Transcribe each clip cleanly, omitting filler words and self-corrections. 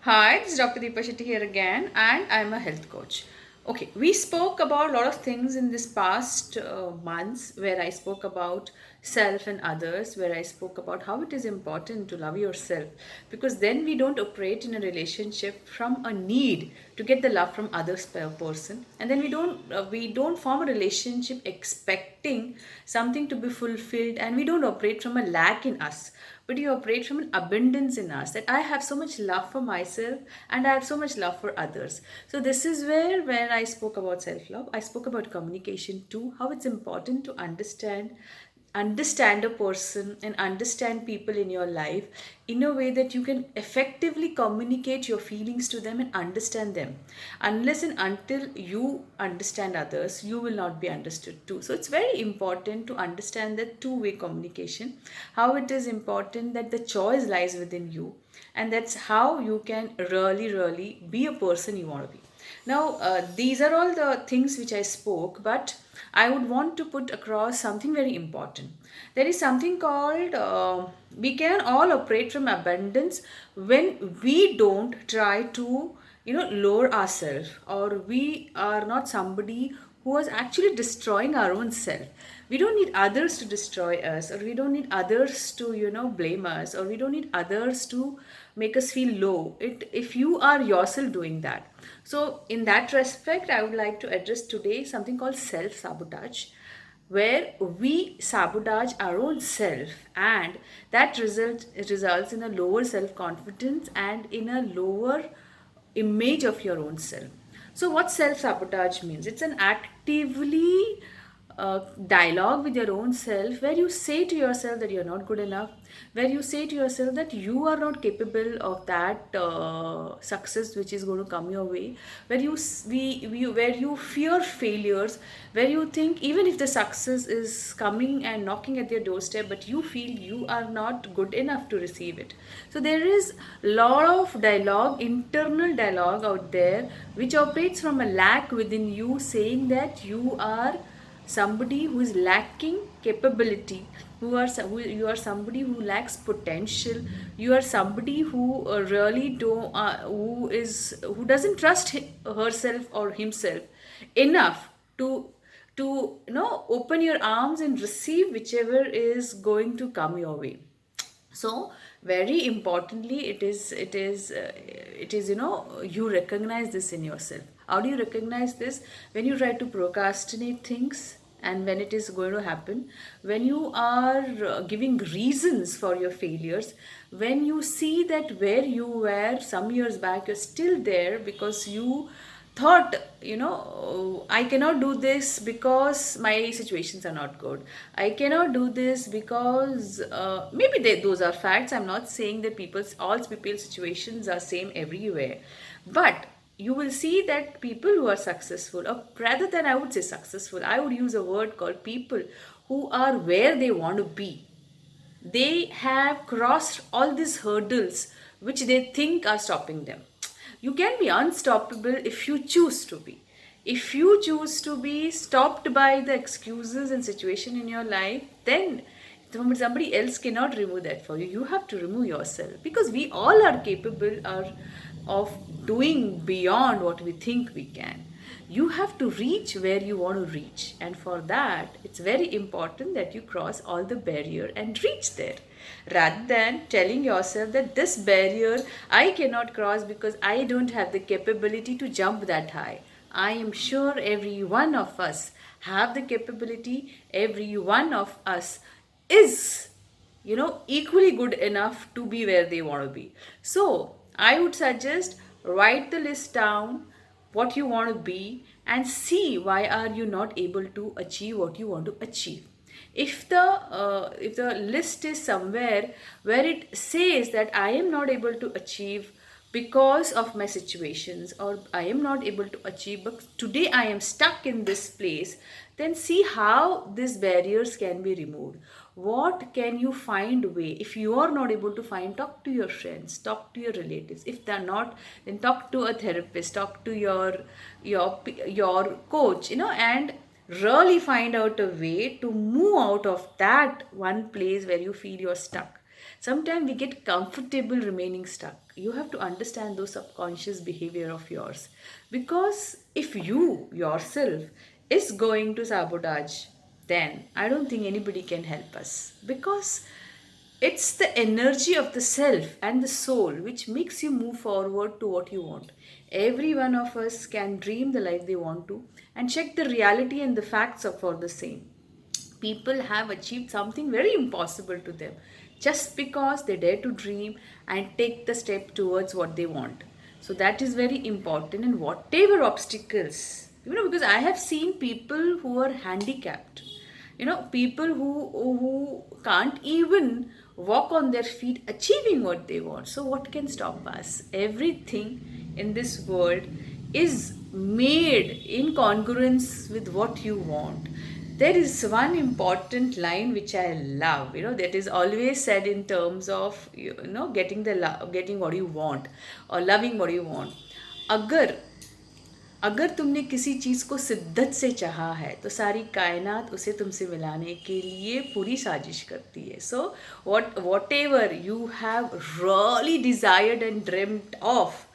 Hi, this is Dr. Deepa Shetty here again, and I'm a health coach. Okay, we spoke about a lot of things in this past months where I spoke about self and others, where I spoke about how it is important to love yourself because then we don't operate in a relationship from a need to get the love from others per person, and then we don't form a relationship expecting something to be fulfilled, and we don't operate from a lack in us, but you operate from an abundance in us that I have so much love for myself and I have so much love for others. So this is where when I spoke about self-love, I spoke about communication too, how it's important to understand a person and understand people in your life in a way that you can effectively communicate your feelings to them and understand them. Unless and until you understand others, you will not be understood too. So it's very important to understand that two-way communication, how it is important that the choice lies within you, and that's how you can really be a person you want to be. Now, these are all the things which I spoke, but I would want to put across something very important. There is something called we can all operate from abundance when we don't try to, lower ourselves, or we are not somebody who is actually destroying our own self. We don't need others to destroy us, or we don't need others to, blame us, or we don't need others to make us feel low. If you are yourself doing that. So, in that respect, I would like to address today something called self sabotage, where we sabotage our own self, and that results in a lower self confidence and in a lower image of your own self. So, what self sabotage means? It's an actively dialogue with your own self where you say to yourself that you're not good enough, where you say to yourself that you are not capable of that success which is going to come your way, where where you fear failures, where you think even if the success is coming and knocking at your doorstep, but you feel you are not good enough to receive it. So there is a lot of dialogue, internal dialogue out there, which operates from a lack within you, saying that you are somebody who is lacking capability, you are somebody who lacks potential, you are somebody who really don't who doesn't trust herself or himself enough to open your arms and receive whichever is going to come your way. So very importantly, it is you recognize this in yourself. How do you recognize this? When you try to procrastinate things, and when it is going to happen, when you are giving reasons for your failures, when you see that where you were some years back you're still there because you thought, I cannot do this because my situations are not good, I cannot do this because maybe those are facts. I'm not saying that all people's situations are same everywhere, but you will see that people who are successful, or rather than I would say successful, I would use a word called people who are where they want to be. They have crossed all these hurdles which they think are stopping them. You can be unstoppable if you choose to be. If you choose to be stopped by the excuses and situation in your life, then somebody else cannot remove that for you. You have to remove yourself, because we all are capable of doing beyond what we think we can. You have to reach where you want to reach, and for that it's very important that you cross all the barrier and reach there, rather than telling yourself that this barrier I cannot cross because I don't have the capability to jump that high. I am sure every one of us have the capability. Every one of us is, equally good enough to be where they want to be. So I would suggest, write the list down, what you want to be, and see why are you not able to achieve what you want to achieve. If the list is somewhere where it says that I am not able to achieve because of my situations, or I am not able to achieve but today I am stuck in this place, then see how these barriers can be removed. What can you find a way? If you are not able to find, talk to your friends, talk to your relatives. If they're not, then talk to a therapist, talk to your coach, and really find out a way to move out of that one place where you feel you're stuck. Sometimes we get comfortable remaining stuck. you have to understand those subconscious behavior of yours, because if you yourself is going to sabotage, then I don't think anybody can help us, because it's the energy of the self and the soul which makes you move forward to what you want. Every one of us can dream the life they want to and check the reality and the facts are for the same. People have achieved something very impossible to them just because they dare to dream and take the step towards what they want. So that is very important. And whatever obstacles, because I have seen people who are handicapped, people who can't even walk on their feet achieving what they want. So what can stop us? Everything in this world is made in congruence with what you want. There is one important line which I love, that is always said in terms of getting what you want or loving what you want. अगर अगर तुमने किसी चीज़ को शिद्दत से चाहा है तो सारी कायनात उसे तुमसे मिलाने के लिए पूरी साजिश करती है. So what ever you have really desired and dreamed of,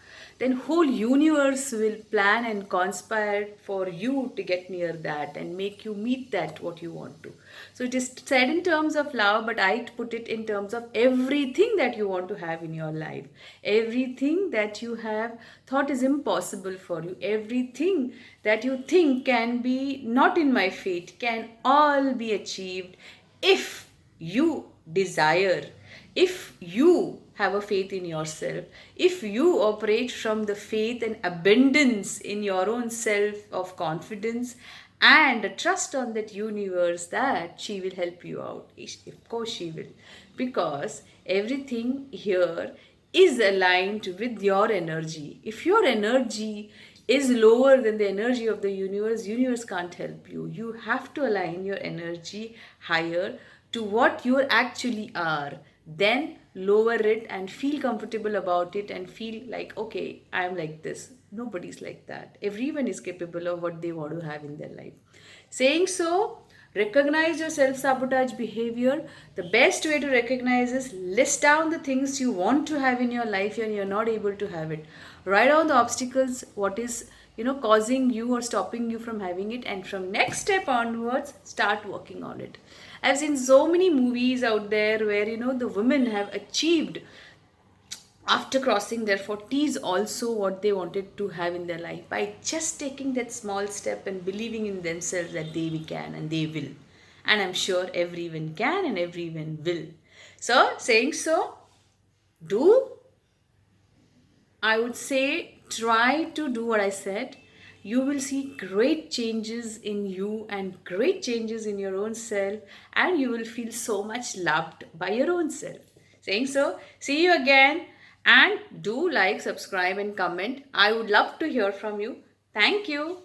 then whole universe will plan and conspire for you to get near that and make you meet that what you want to. So it is said in terms of love, but I put it in terms of everything that you want to have in your life, everything that you have thought is impossible for you, everything that you think can be not in my fate, can all be achieved if you desire, if you have a faith in yourself, if you operate from the faith and abundance in your own self of confidence and trust on that universe that she will help you out. Of course, she will, because everything here is aligned with your energy. If your energy is lower than the energy of the universe can't help you. You have to align your energy higher to what you actually are, then lower it and feel comfortable about it and feel like, okay, I'm like this. Nobody's like that. Everyone is capable of what they want to have in their life. Saying so, recognize your self-sabotage behavior. The best way to recognize is list down the things you want to have in your life and you're not able to have it. Write down the obstacles, what is causing you or stopping you from having it, and from next step onwards, start working on it. I've seen so many movies out there where the women have achieved after crossing their 40s also what they wanted to have in their life by just taking that small step and believing in themselves that they can and they will. And I'm sure everyone can and everyone will. So, saying so, I would say try to do what I said. You will see great changes in you and great changes in your own self, and you will feel so much loved by your own self. Saying so, see you again, and do like, subscribe, and comment. I would love to hear from you. Thank you.